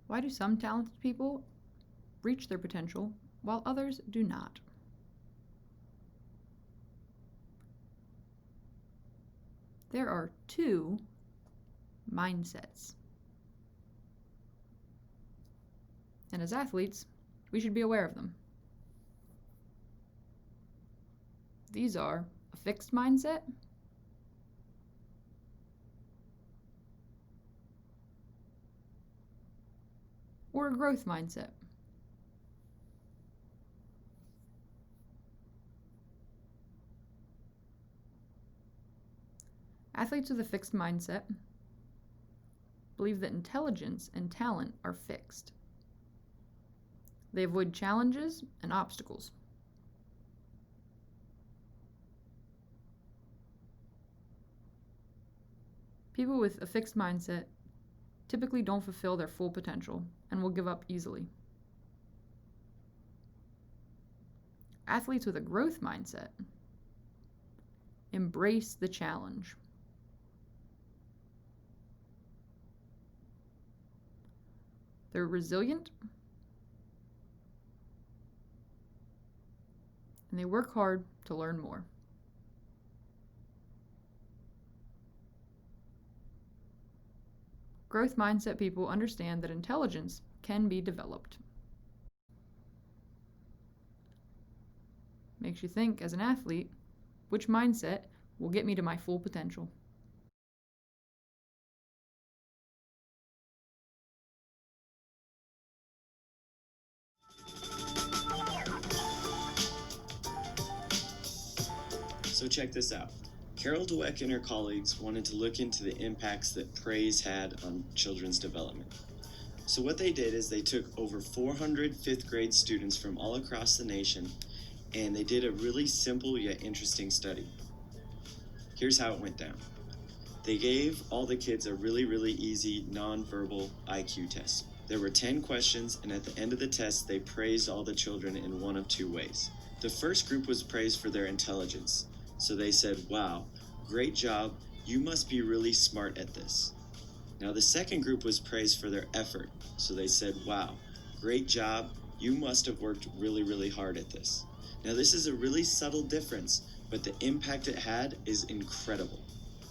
Why do some talented people reach their potential while others do not? There are two mindsets. And as athletes, we should be aware of them. These are a fixed mindset or a growth mindset. Athletes with a fixed mindset believe that intelligence and talent are fixed. They avoid challenges and obstacles. People with a fixed mindset typically don't fulfill their full potential and will give up easily. Athletes with a growth mindset embrace the challenge. They're resilient and they work hard to learn more. Growth mindset people understand that intelligence can be developed. Makes you think, as an athlete, which mindset will get me to my full potential? So check this out. Carol Dweck and her colleagues wanted to look into the impacts that praise had on children's development. So what they did is they took over 400 fifth grade students from all across the nation, and they did a really simple yet interesting study. Here's how it went down. They gave all the kids a really easy non-verbal IQ test. There were 10 questions, and at the end of the test, they praised all the children in one of two ways. The first group was praised for their intelligence. So they said, "Wow, great job, you must be really smart at this." Now the second group was praised for their effort. So they said, "Wow, great job, you must have worked really hard at this." Now this is a really subtle difference, but the impact it had is incredible.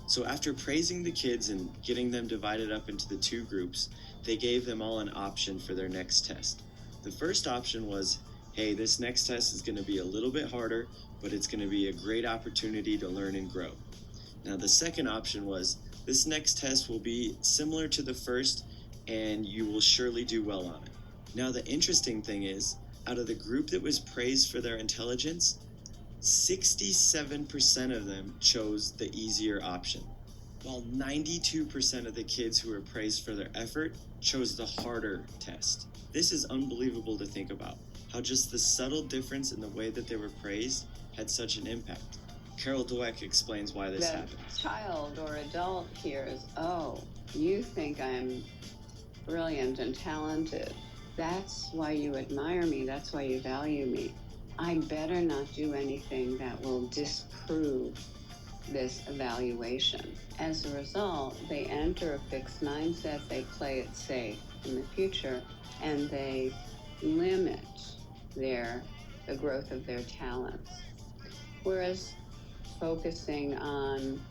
So after praising the kids and getting them divided up into the two groups, they gave them all an option for their next test. The first option was, hey, this next test is going to be a little bit harder, but it's going to be a great opportunity to learn and grow. Now the second option was, this next test will be similar to the first and you will surely do well on it. Now the interesting thing is, out of the group that was praised for their intelligence, 67% of them chose the easier option, while 92% of the kids who were praised for their effort chose the harder test. This is unbelievable to think about, how just the subtle difference in the way that they were praised had such an impact. Carol Dweck explains why this happens. The child or adult hears, oh, you think I'm brilliant and talented. That's why you admire me. That's why you value me. I better not do anything that will disprove this evaluation. As a result, they enter a fixed mindset, they play it safe in the future, and they limit the growth of their talents. Whereas focusing on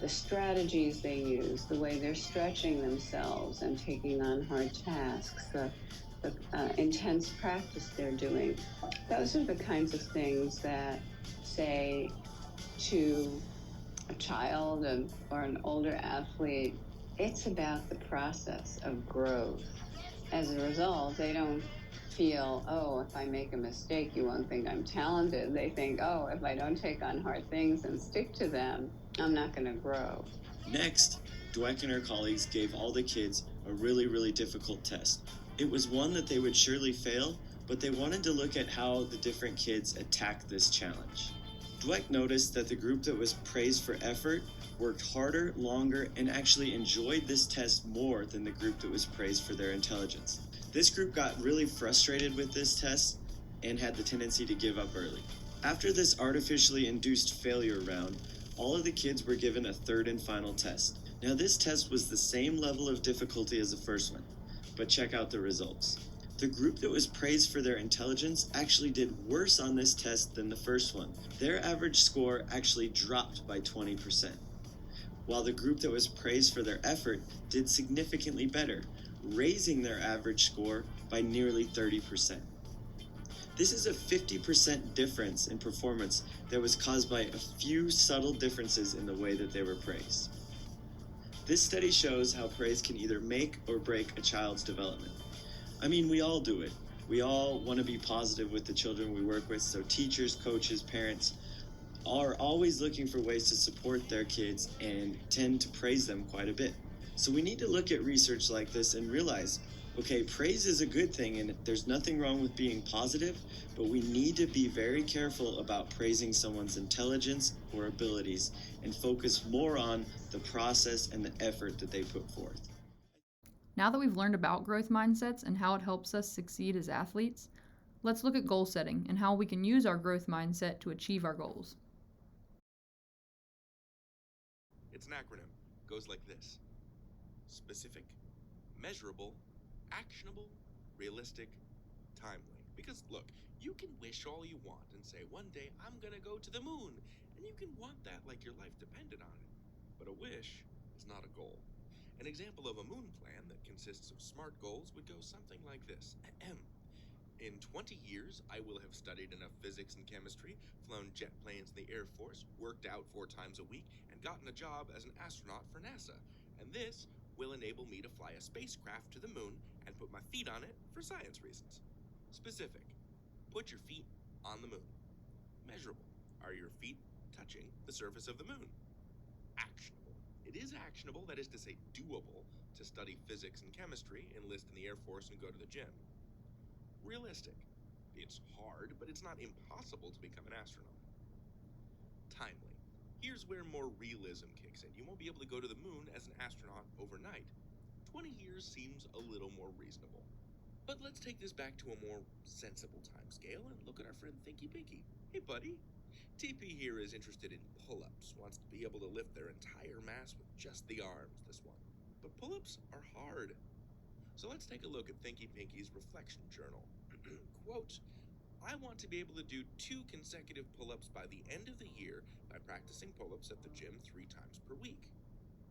the strategies they use, the way they're stretching themselves and taking on hard tasks, the intense practice they're doing, those are the kinds of things that say to a child or an older athlete, it's about the process of growth. As a result, they don't feel, oh, if I make a mistake, you won't think I'm talented. They think, oh, if I don't take on hard things and stick to them, I'm not going to grow. Next, Dweck and her colleagues gave all the kids a really difficult test. It was one that they would surely fail, but they wanted to look at how the different kids attacked this challenge. Dweck noticed that the group that was praised for effort worked harder, longer, and actually enjoyed this test more than the group that was praised for their intelligence. This group got really frustrated with this test and had the tendency to give up early. After this artificially induced failure round, all of the kids were given a third and final test. Now this test was the same level of difficulty as the first one, But check out the results. The group that was praised for their intelligence actually did worse on this test than the first one. Their average score actually dropped by 20%, while the group that was praised for their effort did significantly better, raising their average score by nearly 30%. This is a 50% difference in performance that was caused by a few subtle differences in the way that they were praised. This study shows how praise can either make or break a child's development. I mean, we all do it. We all want to be positive with the children we work with, so teachers, coaches, parents are always looking for ways to support their kids and tend to praise them quite a bit. So we need to look at research like this and realize, okay, praise is a good thing and there's nothing wrong with being positive, but we need to be very careful about praising someone's intelligence or abilities and focus more on the process and the effort that they put forth. Now that we've learned about growth mindsets and how it helps us succeed as athletes, let's look at goal setting and how we can use our growth mindset to achieve our goals. It's an acronym. It goes like this: specific, measurable, actionable, realistic, timely. Because look, you can wish all you want and say, one day I'm gonna go to the moon, and you can want that like your life depended on it. But a wish is not a goal. An example of a moon plan that consists of SMART goals would go something like this. In 20 years, I will have studied enough physics and chemistry, flown jet planes in the Air Force, worked out 4 times a week, and gotten a job as an astronaut for NASA. And this will enable me to fly a spacecraft to the moon and put my feet on it for science reasons. Specific. Put your feet on the moon. Measurable. Are your feet touching the surface of the moon? Actionable. It is actionable, that is to say doable, to study physics and chemistry, enlist in the Air Force, and go to the gym. Realistic. It's hard, but it's not impossible to become an astronaut. Timely. Here's where more realism kicks in. You won't be able to go to the moon as an astronaut overnight. 20 years seems a little more reasonable. But let's take this back to a more sensible time scale and look at our friend Thinky Pinky. Hey buddy, TP here is interested in pull-ups, wants to be able to lift their entire mass with just the arms, this one. But pull-ups are hard. So let's take a look at Thinky Pinky's reflection journal. Quote, I want to be able to do 2 consecutive pull-ups by the end of the year by practicing pull-ups at the gym 3 times per week.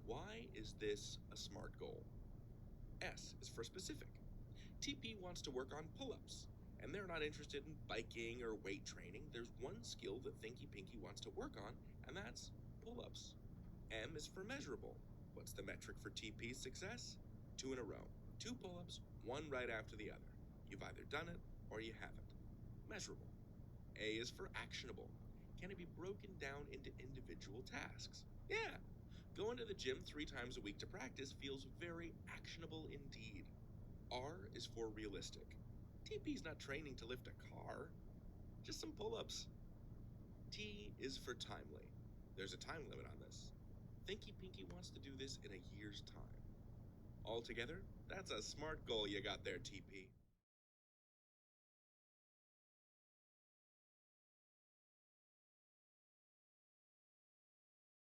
Why is this a SMART goal? S is for specific. TP wants to work on pull-ups, and they're not interested in biking or weight training. There's one skill that Thinky Pinky wants to work on, and that's pull-ups. M is for measurable. What's the metric for TP's success? 2 in a row. 2 pull-ups, 1 right after the other. You've either done it or you haven't. Measurable. A is for actionable. Can it be broken down into individual tasks? Yeah. Going to the gym 3 times a week to practice feels very actionable indeed. R is for realistic. TP's not training to lift a car, just some pull-ups. T is for timely. There's a time limit on this. Thinky Pinky wants to do this in a year's time. Altogether, that's a SMART goal you got there, TP.